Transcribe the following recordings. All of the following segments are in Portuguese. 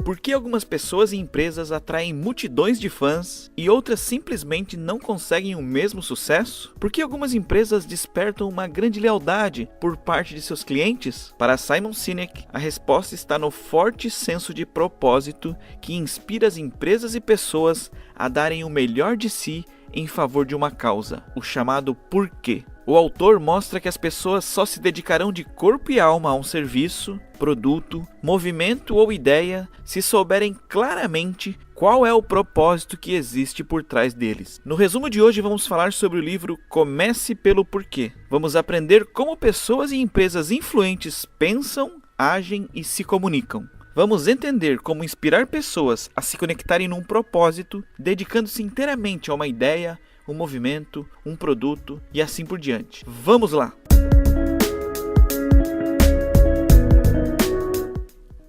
Por que algumas pessoas e empresas atraem multidões de fãs e outras simplesmente não conseguem o mesmo sucesso? Por que algumas empresas despertam uma grande lealdade por parte de seus clientes? Para Simon Sinek, a resposta está no forte senso de propósito que inspira as empresas e pessoas a darem o melhor de si em favor de uma causa, o chamado porquê. O autor mostra que as pessoas só se dedicarão de corpo e alma a um serviço, produto, movimento ou ideia se souberem claramente qual é o propósito que existe por trás deles. No resumo de hoje vamos falar sobre o livro Comece pelo Porquê. Vamos aprender como pessoas e empresas influentes pensam, agem e se comunicam. Vamos entender como inspirar pessoas a se conectarem num propósito, dedicando-se inteiramente a uma ideia, um movimento, um produto e assim por diante. Vamos lá!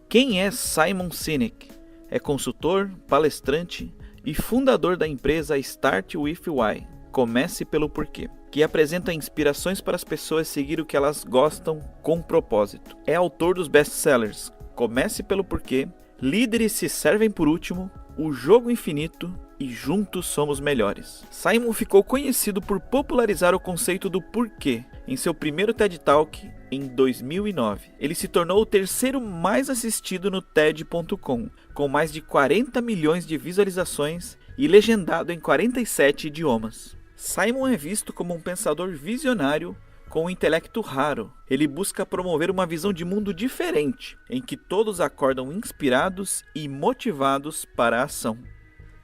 Quem é Simon Sinek? É consultor, palestrante e fundador da empresa Start With Why, Comece pelo Porquê, que apresenta inspirações para as pessoas seguir o que elas gostam com propósito. É autor dos best-sellers Comece pelo Porquê, Líderes se servem por último, O Jogo Infinito e Juntos Somos Melhores. Simon ficou conhecido por popularizar o conceito do porquê em seu primeiro TED Talk em 2009. Ele se tornou o terceiro mais assistido no TED.com, com mais de 40 milhões de visualizações e legendado em 47 idiomas. Simon é visto como um pensador visionário com um intelecto raro. Ele busca promover uma visão de mundo diferente, em que todos acordam inspirados e motivados para a ação.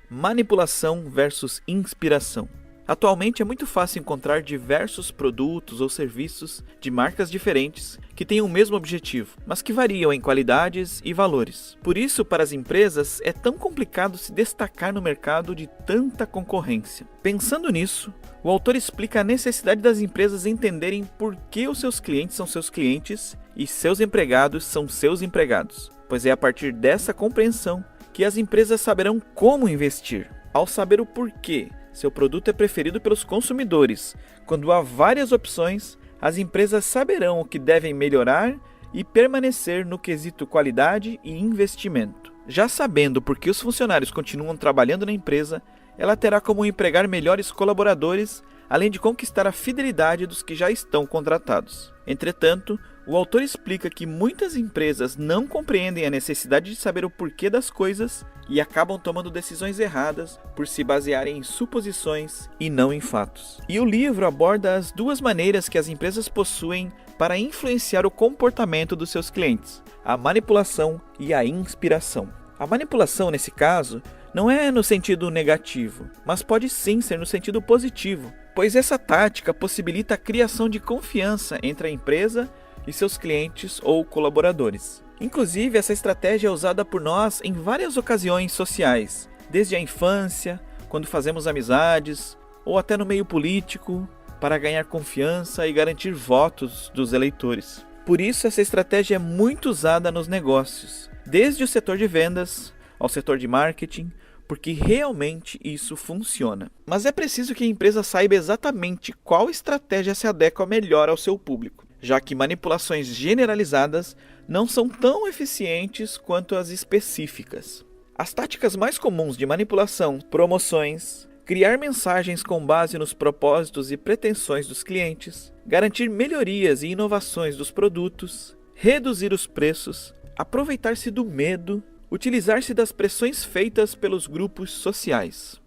Manipulação versus inspiração. Atualmente é muito fácil encontrar diversos produtos ou serviços de marcas diferentes que têm o mesmo objetivo, mas que variam em qualidades e valores. Por isso, para as empresas, é tão complicado se destacar no mercado de tanta concorrência. Pensando nisso, o autor explica a necessidade das empresas entenderem por que os seus clientes são seus clientes e seus empregados são seus empregados, pois é a partir dessa compreensão que as empresas saberão como investir. Ao saber o porquê seu produto é preferido pelos consumidores, quando há várias opções, as empresas saberão o que devem melhorar e permanecer no quesito qualidade e investimento. Já sabendo por que os funcionários continuam trabalhando na empresa, ela terá como empregar melhores colaboradores, além de conquistar a fidelidade dos que já estão contratados. Entretanto, o autor explica que muitas empresas não compreendem a necessidade de saber o porquê das coisas e acabam tomando decisões erradas por se basearem em suposições e não em fatos. E o livro aborda as duas maneiras que as empresas possuem para influenciar o comportamento dos seus clientes: a manipulação e a inspiração. A manipulação, nesse caso, não é no sentido negativo, mas pode sim ser no sentido positivo, pois essa tática possibilita a criação de confiança entre a empresa e seus clientes ou colaboradores. Inclusive, essa estratégia é usada por nós em várias ocasiões sociais, desde a infância, quando fazemos amizades, ou até no meio político, para ganhar confiança e garantir votos dos eleitores. Por isso, essa estratégia é muito usada nos negócios, desde o setor de vendas ao setor de marketing, porque realmente isso funciona. Mas é preciso que a empresa saiba exatamente qual estratégia se adequa melhor ao seu público, já que manipulações generalizadas não são tão eficientes quanto as específicas. As táticas mais comuns de manipulação: promoções, criar mensagens com base nos propósitos e pretensões dos clientes, garantir melhorias e inovações dos produtos, reduzir os preços, aproveitar-se do medo, utilizar-se das pressões feitas pelos grupos sociais.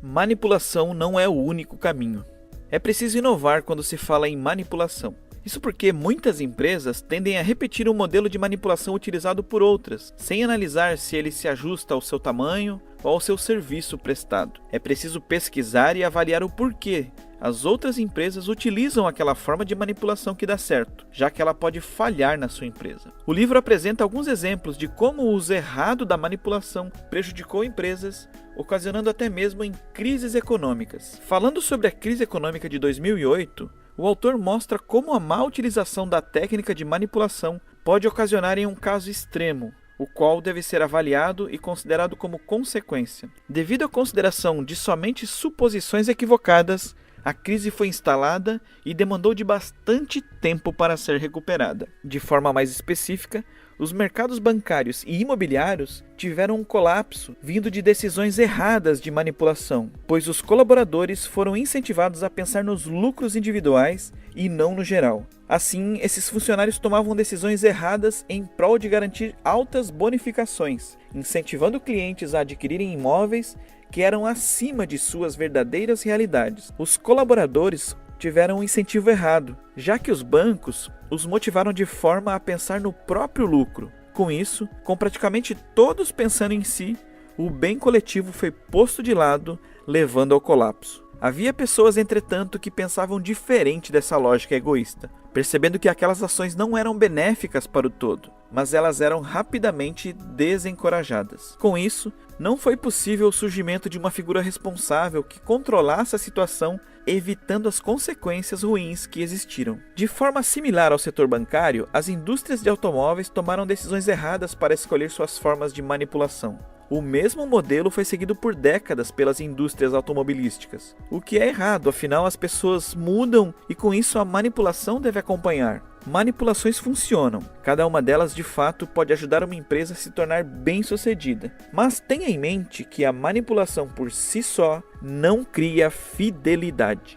Manipulação não é o único caminho. É preciso inovar quando se fala em manipulação. Isso porque muitas empresas tendem a repetir um modelo de manipulação utilizado por outras, sem analisar se ele se ajusta ao seu tamanho ou ao seu serviço prestado. É preciso pesquisar e avaliar o porquê as outras empresas utilizam aquela forma de manipulação que dá certo, já que ela pode falhar na sua empresa. O livro apresenta alguns exemplos de como o uso errado da manipulação prejudicou empresas, ocasionando até mesmo em crises econômicas. Falando sobre a crise econômica de 2008, o autor mostra como a má utilização da técnica de manipulação pode ocasionar em um caso extremo, o qual deve ser avaliado e considerado como consequência. Devido à consideração de somente suposições equivocadas, a crise foi instalada e demandou de bastante tempo para ser recuperada. De forma mais específica, os mercados bancários e imobiliários tiveram um colapso vindo de decisões erradas de manipulação, pois os colaboradores foram incentivados a pensar nos lucros individuais e não no geral. Assim, esses funcionários tomavam decisões erradas em prol de garantir altas bonificações, incentivando clientes a adquirirem imóveis que eram acima de suas verdadeiras realidades. Os colaboradores tiveram um incentivo errado, já que os bancos os motivaram de forma a pensar no próprio lucro. Com isso, com praticamente todos pensando em si, o bem coletivo foi posto de lado, levando ao colapso. Havia pessoas, entretanto, que pensavam diferente dessa lógica egoísta, percebendo que aquelas ações não eram benéficas para o todo, mas elas eram rapidamente desencorajadas. Com isso, não foi possível o surgimento de uma figura responsável que controlasse a situação, evitando as consequências ruins que existiram. De forma similar ao setor bancário, as indústrias de automóveis tomaram decisões erradas para escolher suas formas de manipulação. O mesmo modelo foi seguido por décadas pelas indústrias automobilísticas, o que é errado, afinal as pessoas mudam e com isso a manipulação deve acompanhar. Manipulações funcionam, cada uma delas de fato pode ajudar uma empresa a se tornar bem-sucedida, mas tenha em mente que a manipulação por si só não cria fidelidade.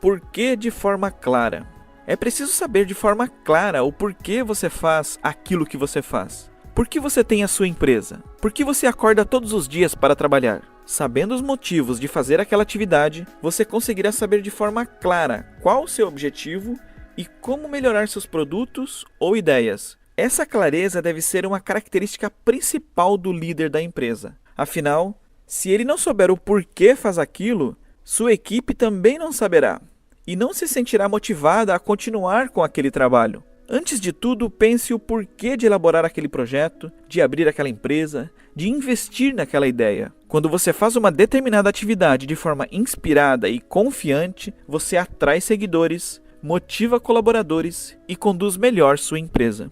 Por que de forma clara? É preciso saber de forma clara o porquê você faz aquilo que você faz. Por que você tem a sua empresa? Por que você acorda todos os dias para trabalhar? Sabendo os motivos de fazer aquela atividade, você conseguirá saber de forma clara qual o seu objetivo e como melhorar seus produtos ou ideias. Essa clareza deve ser uma característica principal do líder da empresa. Afinal, se ele não souber o porquê faz aquilo, sua equipe também não saberá e não se sentirá motivada a continuar com aquele trabalho. Antes de tudo, pense o porquê de elaborar aquele projeto, de abrir aquela empresa, de investir naquela ideia. Quando você faz uma determinada atividade de forma inspirada e confiante, você atrai seguidores, motiva colaboradores e conduz melhor sua empresa.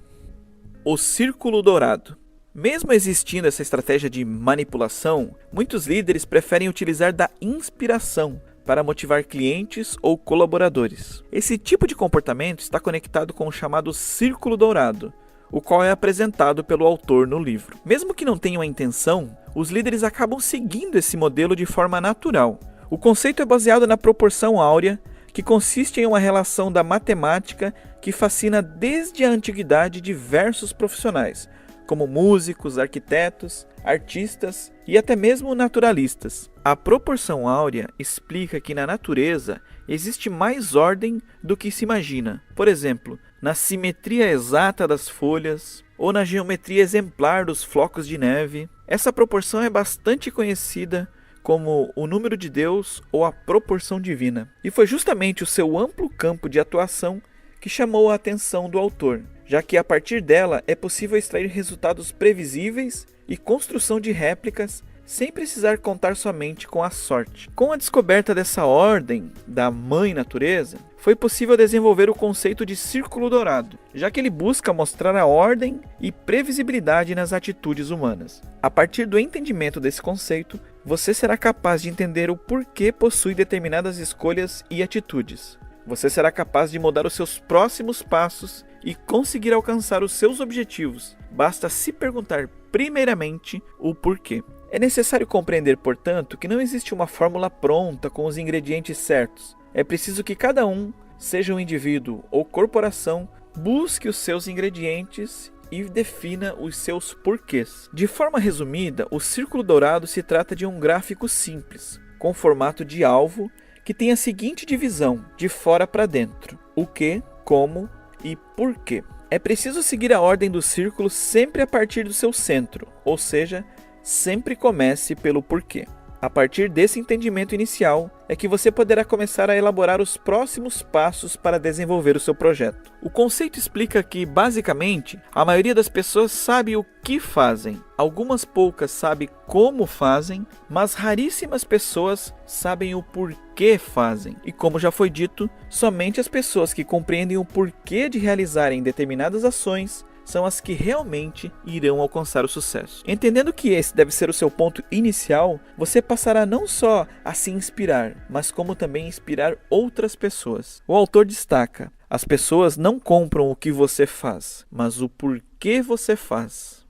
O círculo dourado. Mesmo existindo essa estratégia de manipulação, muitos líderes preferem utilizar da inspiração para motivar clientes ou colaboradores. Esse tipo de comportamento está conectado com o chamado círculo dourado, o qual é apresentado pelo autor no livro. Mesmo que não tenham a intenção, os líderes acabam seguindo esse modelo de forma natural. O conceito é baseado na proporção áurea, que consiste em uma relação da matemática que fascina desde a antiguidade diversos profissionais, como músicos, arquitetos, artistas e até mesmo naturalistas. A proporção áurea explica que na natureza existe mais ordem do que se imagina. Por exemplo, na simetria exata das folhas ou na geometria exemplar dos flocos de neve. Essa proporção é bastante conhecida como o número de Deus ou a proporção divina. E foi justamente o seu amplo campo de atuação que chamou a atenção do autor, já que a partir dela é possível extrair resultados previsíveis e construção de réplicas sem precisar contar somente com a sorte. Com a descoberta dessa ordem da Mãe Natureza, foi possível desenvolver o conceito de círculo dourado, já que ele busca mostrar a ordem e previsibilidade nas atitudes humanas. A partir do entendimento desse conceito, você será capaz de entender o porquê possui determinadas escolhas e atitudes. Você será capaz de mudar os seus próximos passos e conseguir alcançar os seus objetivos. Basta se perguntar primeiramente o porquê. É necessário compreender, portanto, que não existe uma fórmula pronta com os ingredientes certos. É preciso que cada um, seja um indivíduo ou corporação, busque os seus ingredientes e defina os seus porquês. De forma resumida, o círculo dourado se trata de um gráfico simples, com formato de alvo, que tem a seguinte divisão, de fora para dentro: o que, como e porquê. É preciso seguir a ordem do círculo sempre a partir do seu centro, ou seja, sempre comece pelo porquê. A partir desse entendimento inicial é que você poderá começar a elaborar os próximos passos para desenvolver o seu projeto. O conceito explica que, basicamente, a maioria das pessoas sabe o que fazem. Algumas poucas sabem como fazem, mas raríssimas pessoas sabem o porquê fazem. E como já foi dito, somente as pessoas que compreendem o porquê de realizarem determinadas ações são as que realmente irão alcançar o sucesso. Entendendo que esse deve ser o seu ponto inicial, você passará não só a se inspirar, mas como também inspirar outras pessoas. O autor destaca: As pessoas não compram o que você faz, mas o porquê você faz.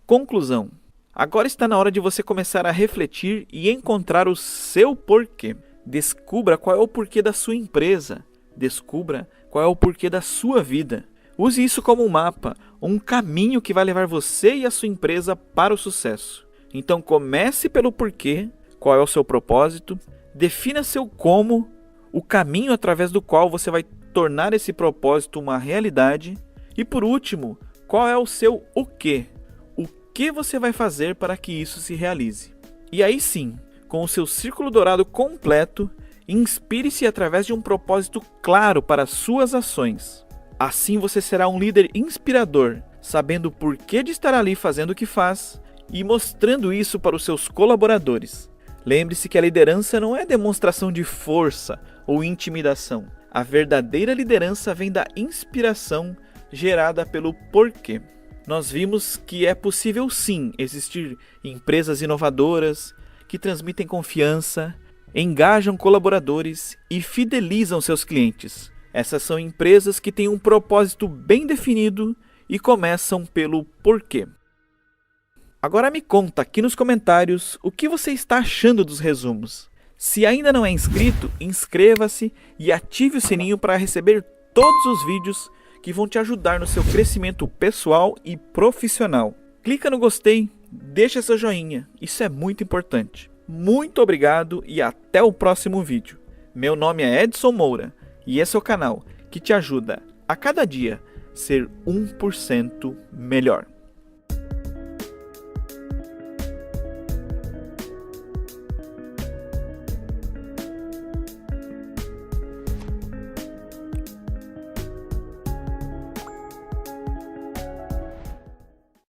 Conclusão. Agora está na hora de você começar a refletir e encontrar o seu porquê. Descubra qual é o porquê da sua empresa. Descubra qual é o porquê da sua vida. Use isso como um mapa, um caminho que vai levar você e a sua empresa para o sucesso. Então comece pelo porquê, qual é o seu propósito, defina seu como, o caminho através do qual você vai tornar esse propósito uma realidade e, por último, qual é o seu o quê? O que você vai fazer para que isso se realize? E aí sim, com o seu círculo dourado completo, inspire-se através de um propósito claro para as suas ações. Assim você será um líder inspirador, sabendo o porquê de estar ali fazendo o que faz e mostrando isso para os seus colaboradores. Lembre-se que a liderança não é demonstração de força ou intimidação. A verdadeira liderança vem da inspiração gerada pelo porquê. Nós vimos que é possível sim existir empresas inovadoras que transmitem confiança, engajam colaboradores e fidelizam seus clientes. Essas são empresas que têm um propósito bem definido e começam pelo porquê. Agora me conta aqui nos comentários o que você está achando dos resumos. Se ainda não é inscrito, inscreva-se e ative o sininho para receber todos os vídeos que vão te ajudar no seu crescimento pessoal e profissional. Clica no gostei, deixa seu joinha, isso é muito importante. Muito obrigado e até o próximo vídeo. Meu nome é Edson Moura e esse é o canal que te ajuda a cada dia ser 1% melhor.